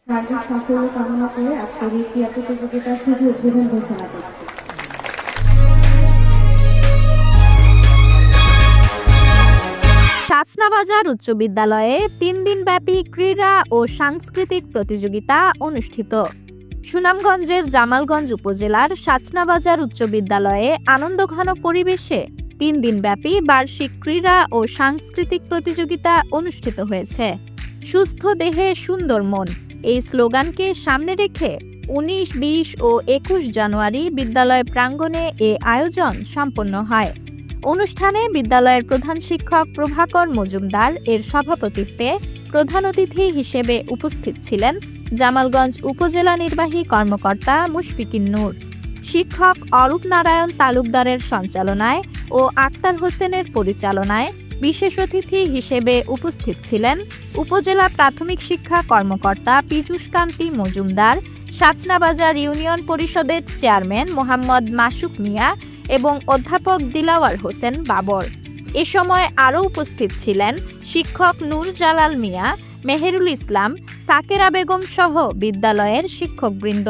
সার্বিক সাফল্য কামনা করে আজকের এই ক্রীড়া প্রতিযোগিতার শুভ উদ্বোধন ঘোষণা করছি। শাচনাবাজার উচ্চ বিদ্যালয়ে 3 দিনব্যাপী ক্রীড়া ও সাংস্কৃতিক প্রতিযোগিতা অনুষ্ঠিত। সুনামগঞ্জের জামালগঞ্জ উপজেলার শাচনাবাজার উচ্চ বিদ্যালয়ে আনন্দঘন পরিবেশে 3 দিনব্যাপী বার্ষিক ক্রীড়া ও সাংস্কৃতিক প্রতিযোগিতা অনুষ্ঠিত হয়েছে। সুস্থ দেহে সুন্দর মন এই স্লোগানকে সামনে রেখে 19, 20 ও 21 জানুয়ারি বিদ্যালয় প্রাঙ্গণে এ আয়োজন সম্পন্ন হয়। অনুষ্ঠানে বিদ্যালয়ের প্রধান শিক্ষক প্রভাকর মজুমদার এর সভাপতিত্বে প্রধান অতিথি হিসেবে উপস্থিত ছিলেন জামালগঞ্জ উপজেলা নির্বাহী কর্মকর্তা মুশফিকিন নূর, শিক্ষক অরূপ নারায়ণ তালুকদারের সঞ্চালনায় ও আক্তার হোসেনের পরিচালনায়। বিশেষ অতিথি হিসেবে উপস্থিত ছিলেন উপজেলা প্রাথমিক শিক্ষা কর্মকর্তা পীযূষকান্তি মজুমদার, শাচনাবাজার ইউনিয়ন পরিষদের চেয়ারম্যান মোহাম্মদ মাসুক মিয়া এবং অধ্যাপক দিলাওয়ার হোসেন বাবর। এ সময় আরও উপস্থিত ছিলেন শিক্ষক নূর জালাল মিয়া, মেহেরুল ইসলাম, সাকেরা বেগম সহ বিদ্যালয়ের শিক্ষকবৃন্দ।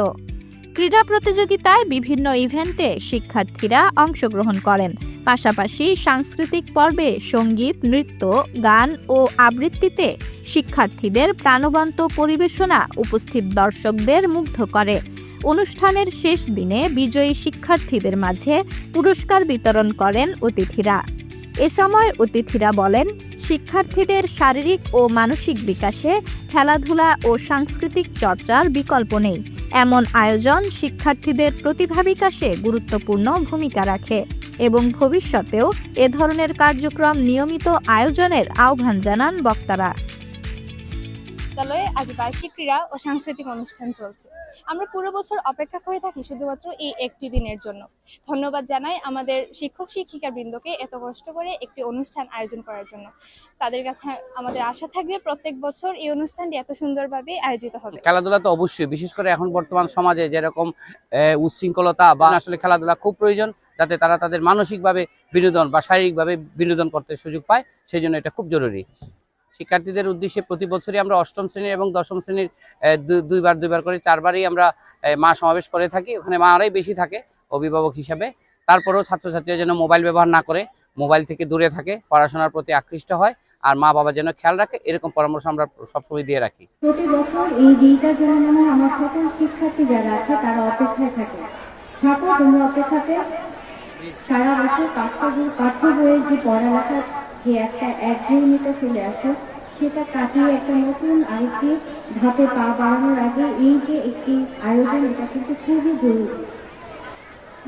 ক্রীড়া প্রতিযোগিতায় বিভিন্ন ইভেন্টে শিক্ষার্থীরা অংশগ্রহণ করেন। পাশাপাশি সাংস্কৃতিক পর্বে সঙ্গীত, নৃত্য, গান ও আবৃত্তিতে শিক্ষার্থীদের প্রাণবন্ত পরিবেশনা উপস্থিত দর্শকদের মুগ্ধ করে। অনুষ্ঠানের শেষ দিনে বিজয়ী শিক্ষার্থীদের মাঝে পুরস্কার বিতরণ করেন অতিথিরা। এ সময় অতিথিরা বলেন, শিক্ষার্থীদের শারীরিক ও মানসিক বিকাশে খেলাধুলা ও সাংস্কৃতিক চর্চার বিকল্প নেই। এমন আয়োজন শিক্ষার্থীদের প্রতিভা বিকাশে গুরুত্বপূর্ণ ভূমিকা রাখে এবং ভবিষ্যতেও এ ধরনের কার্যক্রম নিয়মিত আয়োজনের আহ্বান জানান বক্তারা। বিদ্যালয়ে আজ বার্ষিক ক্রীড়া ও সাংস্কৃতিক অনুষ্ঠান চলছে। আমরা পুরো বছর অপেক্ষা করে থাকি শুধুমাত্র এই একটি দিনের জন্য। ধন্যবাদ জানাই আমাদের শিক্ষক শিক্ষিকা বৃন্দকে এত কষ্ট করে একটি অনুষ্ঠান আয়োজন করার জন্য। তাদের কাছে আমাদের আশা থাকবে প্রত্যেক বছর এই অনুষ্ঠানটি এত সুন্দরভাবে আয়োজিত হবে। খেলাধুলা তো অবশ্যই, বিশেষ করে এখন বর্তমান সমাজে যেরকম উচ্ছৃঙ্খলতা বা আসলে খেলাধুলা খুব প্রয়োজন, যাতে তারা তাদের মানসিকভাবে বিনোদন বা শারীরিকভাবে বিনোদন করতে সুযোগ পায়, সেই জন্য এটা খুব জরুরি। শিক্ষার্থীদের উদ্দেশ্যে প্রতি বছরই আমরা অষ্টম শ্রেণীর এবং দশম শ্রেণীর দুইবার করে 4বারই আমরা মা সমাবেশ করে থাকি। ওখানে মারাই বেশি থাকে অভিভাবক হিসাবে। তারপরেও ছাত্রছাত্রীরা যেন মোবাইল ব্যবহার না করে, মোবাইল থেকে দূরে থাকে, পড়াশোনার প্রতি আকৃষ্ট হয়, আর মা বাবা যেন খেয়াল রাখে, এরকম পরামর্শ আমরা সবসময় দিয়ে রাখি। প্রতি বছর এই দিনটার জন্য মনে হয় আমার সকল শিক্ষার্থী যারা আছে তারা অপেক্ষায় থাকে। তোমরা অপেক্ষাতে সারা বছর পাঠ্য বইয়ের যে পড়ালেখা যে একটা একঘেয়েমিতে চলে আসে, সেটা কাটিয়ে একটা নতুন আরেকটি ধাপে পা বাড়ানোর আগে এই যে একটি আয়োজন, এটা কিন্তু খুবই জরুরি।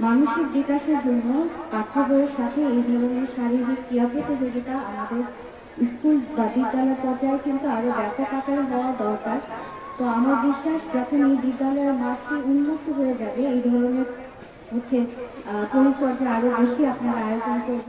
মানসিক বিকাশের জন্য পাঠ্য বইয়ের সাথে এই ধরনের শারীরিক ক্রীড়া প্রতিযোগিতা আমাদের স্কুল বা বিদ্যালয় পর্যায়ে কিন্তু আরো ব্যাপক আকারে হওয়া দরকার। তো আমার বিশ্বাস যখন এই বিদ্যালয়ের মাঠটি উন্নত হয়ে যাবে, এই ধরনের পরিচর্যা আরো বেশি আপনারা আয়োজন করবেন।